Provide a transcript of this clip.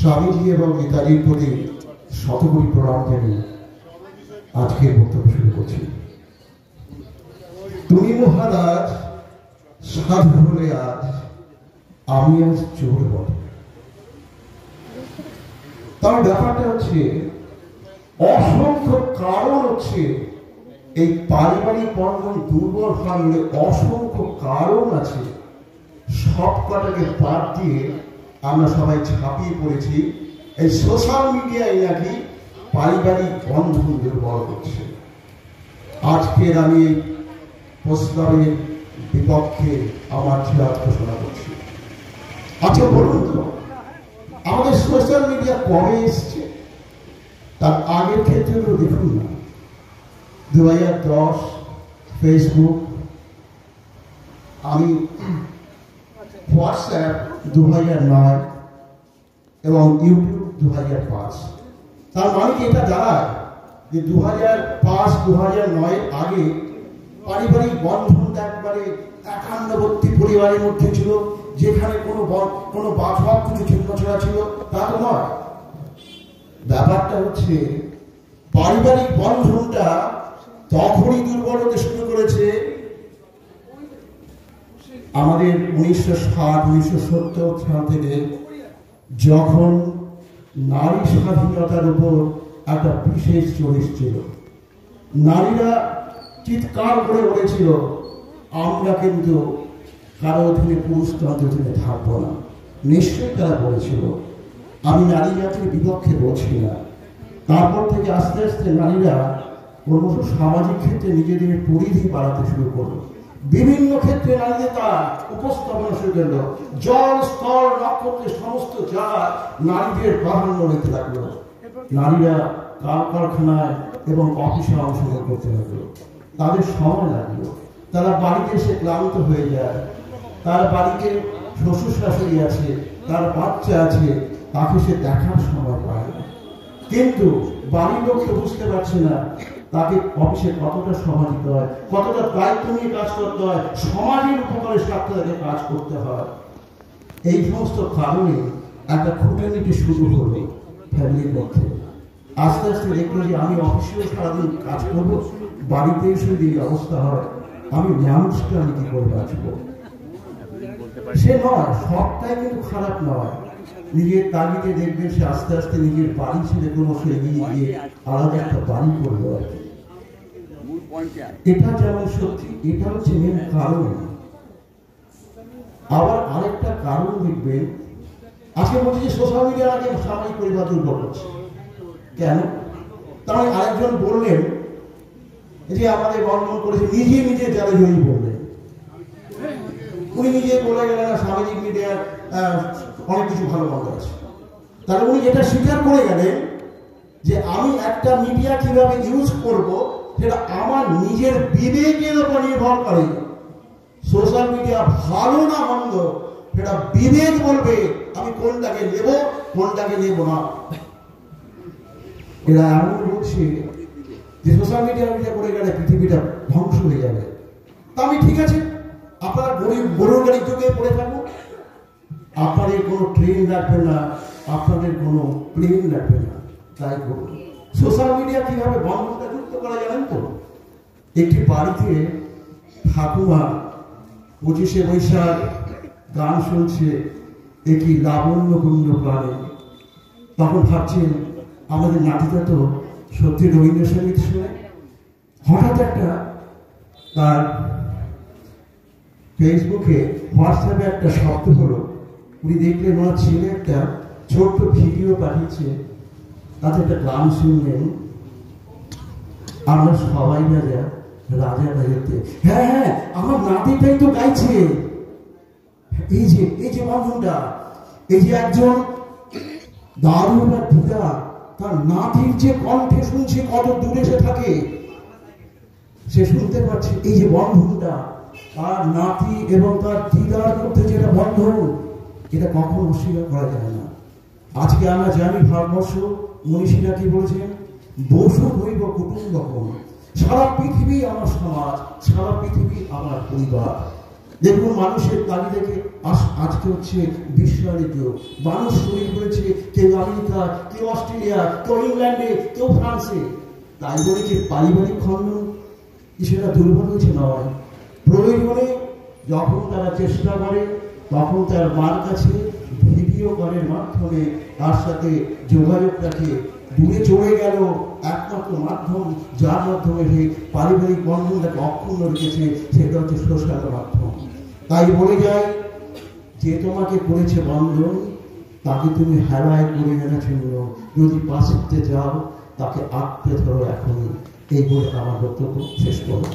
স্বামীজি এবং নেতাজির প্রতি শতকোটি প্রণাম জানিয়ে আজকের বক্তব্য শুরু করছি। তুমি মহারাজ সাধু হলে আজ, আমি আজ চোর বটে। তার ব্যাপারটা হচ্ছে অসংখ্য কারণ হচ্ছে এই পারিবারিক বন্ধন দুর্বল হলে অসংখ্য কারণ আছে। সব কটাকে বাদ দিয়ে আমরা সবাই ঝাঁপিয়ে পড়েছি এই সোশ্যাল মিডিয়ায় নাকি পারিবারিক বন্ধন দুর্বল করছে। আজকের আমি এই প্রস্তাবের বিপক্ষে আমার ছিলাদ ঘোষণা করছি। আচ্ছা বলুন তো, আমাদের সোশ্যাল মিডিয়া কবে এসছে? তার আগের ক্ষেত্রে তো দেখুন না, 2010 ফেসবুক, আমি হোয়াটসঅ্যাপ 2009 এবং ইউটিউব 2005। তার মানে কি এটা দাঁড়ায় যে 2005-2009 আগে পারিবারিক বন্ধনটা একবারে একান্নবর্তী পরিবারের মধ্যে ছিল, যেখানে কোনো বাছবাদ কিছু ছিন্নছাড়া ছিল, তা তো নয়। ব্যাপারটা হচ্ছে পারিবারিক বন্ধনটা তখনই দুর্বল হতে শুরু করেছে আমাদের 1960-1970 সাল থেকে, যখন নারী স্বাধীনতার উপর একটা বিশেষ জোর এসেছিল। নারীরা চিৎকার করে বলেছিল, আমরা কিন্তু কারো অধীনে পুরুষতন্ত্রের অধীনে থাকবো না। নিশ্চয়ই তারা বলেছিল, আমি নারী জাতির বিপক্ষে বলছি না। তারপর থেকে আস্তে আস্তে নারীরা ক্রমশ সামাজিক ক্ষেত্রে নিজেদের পরিধি বাড়াতে শুরু করলো। বিভিন্ন ক্ষেত্রে নারীদের তারা উপস্থাপনা শুরু করলো। জল, স্থল, নক্ষত্রের সমস্ত জায়গায় নারীদের প্রাধান্য নিতে লাগলো। নারীরা কারখানায় এবং অফিসে অংশগ্রহণ করতে লাগলো। তাদের সময় লাগলো। তারা বাড়িতে এসে ক্লান্ত হয়ে যায়। তার বাড়িতে শ্বশুর শাশুড়ি আছে, তার বাচ্চা আছে, তাকে সে দেখার সময় পায় না। কিন্তু বাড়ির লোককে বুঝতে পারছে না তাকে অফিসে কতটা সময় দিতে হয়, কতটা দায়িত্ব নিয়ে কাজ করতে হয়, সমাজের উপকারের স্বার্থে তাকে কাজ করতে হয়। এই সমস্ত কারণে একটা খুঁটানিটি শুরু হলো ফ্যামিলির মধ্যে। আস্তে আস্তে দেখলো যে আমি অফিসেও সারাদিন কাজ করবো, বাড়িতে এসে যদি অবস্থা হয়, আমি মানুষকে আমি কি করে বাঁচবো? সে নয়, সবটাই কিন্তু খারাপ নয়। নিজের তাগিদে দেখবেন সে আস্তে আস্তে নিজের বাড়ি ছেড়ে ক্রমশ এগিয়ে গিয়ে আলাদা একটা বাড়ি করলো আর কি। এটা যেমন সত্যি, এটা হচ্ছে মেন কারণ। আবার আরেকটা কারণ দেখবেন, আজকে বলছি যে সোশ্যাল মিডিয়া আগে সামাজিক পরিবার দুর্বল হচ্ছে কেন? তাই আরেকজন বললেন যে আমাদের বন্ধন করেছে, নিজে নিজে যারা জয়ী বললেন, উনি নিজে বলে গেলেন না সামাজিক মিডিয়ার অনেক কিছু ভালো মন্দ আছে। তাহলে উনি এটা স্বীকার করে গেলেন যে আমি একটা মিডিয়া কিভাবে ইউজ করব সেটা আমার নিজের বিবেকের উপর নির্ভর করে। সোশ্যাল মিডিয়া ভালো না মন্দ সেটা বিবেক বলবে আমি কোনটাকে নেব, কোনটাকে নেব না। এরা এমন বলছে যে সোশ্যাল মিডিয়া করে গেলে পৃথিবীটা ধ্বংস হয়ে যাবে। তা আমি ঠিক আছে, আপনারা গরুর গাড়ির যুগে পড়ে থাকুন, আপনাদের কোনো ট্রেন লাগবে না, আপনাদের কোনো প্লেন লাগবে না, তাই করুন। সোশ্যাল মিডিয়া কিভাবে বন্ধনটা যুক্ত করা জানেন তো? একটি বাড়িতে ঠাকুমা 25শে বৈশাখ গান শুনছে, একটি লাবণ্যপূর্ণ প্রাণে। তখন ভাবছেন আমাদের নাতিটা তো সত্যি রবীন্দ্রসঙ্গীত শুনে। হঠাৎ একটা তার ফেসবুকে, হোয়াটসঅ্যাপে একটা শব্দ হলো। উনি দেখলেন ওনার ছেলে একটা ছোট্ট ভিডিও পাঠিয়েছে, তাতে একটা গান শুনলেন, আমরা সবাই রাজা, রাজা রাজাতে। হ্যাঁ হ্যাঁ, আমার নাতিটাই তো গাইছে। এই যে বন্ধনটা, এই যে একজন দারু বা দিদা তার নাতির যে কণ্ঠে শুনছে, কত দূরে সে থাকে, সে শুনতে পাচ্ছে। এই যে বন্ধনটা, তার নাতি এবং তার দিদার মধ্যে যেটা বন্ধন, এটা কখনো অস্বীকার করা যায় না। আজকে আমরা জানি ভারতবর্ষ, মনীষীরা কি বলেছেন, বসু হইব কুটুম্বকম, সারা পৃথিবী আমার সমাজ, সারা পৃথিবী আমার পরিবার। দেখুন মানুষের দাবি থেকে আজকে হচ্ছে বিস্তারিত মানুষ শরীর করেছে, কেউ আমেরিকা, কেউ অস্ট্রেলিয়া, কেউ ইংল্যান্ডে, কেউ ফ্রান্সে। তাই বলে যে পারিবারিক খণ্ডন সেটা দুর্বল হয়েছে নয়। প্রয়োজনে যখন তারা চেষ্টা করে তখন তার মার কাছে ভিডিও কলের মাধ্যমে তার সাথে যোগাযোগ রাখে। দূরে চলে গেল একমাত্র মাধ্যম যার মাধ্যমে সেই পারিবারিক বন্ধনটাকে অক্ষুণ্ণ রেখেছে, সেটা হচ্ছে সোশ্যাল মাধ্যম। তাই বলে যায় যে তোমাকে করেছে বন্ধন তাকে তুমি হেলায় করে এনেছ, যদি বাঁচতে যাও তাকে আঁকড়ে ধরো এখনই। এই বলে আমার বক্তব্য শেষ করো।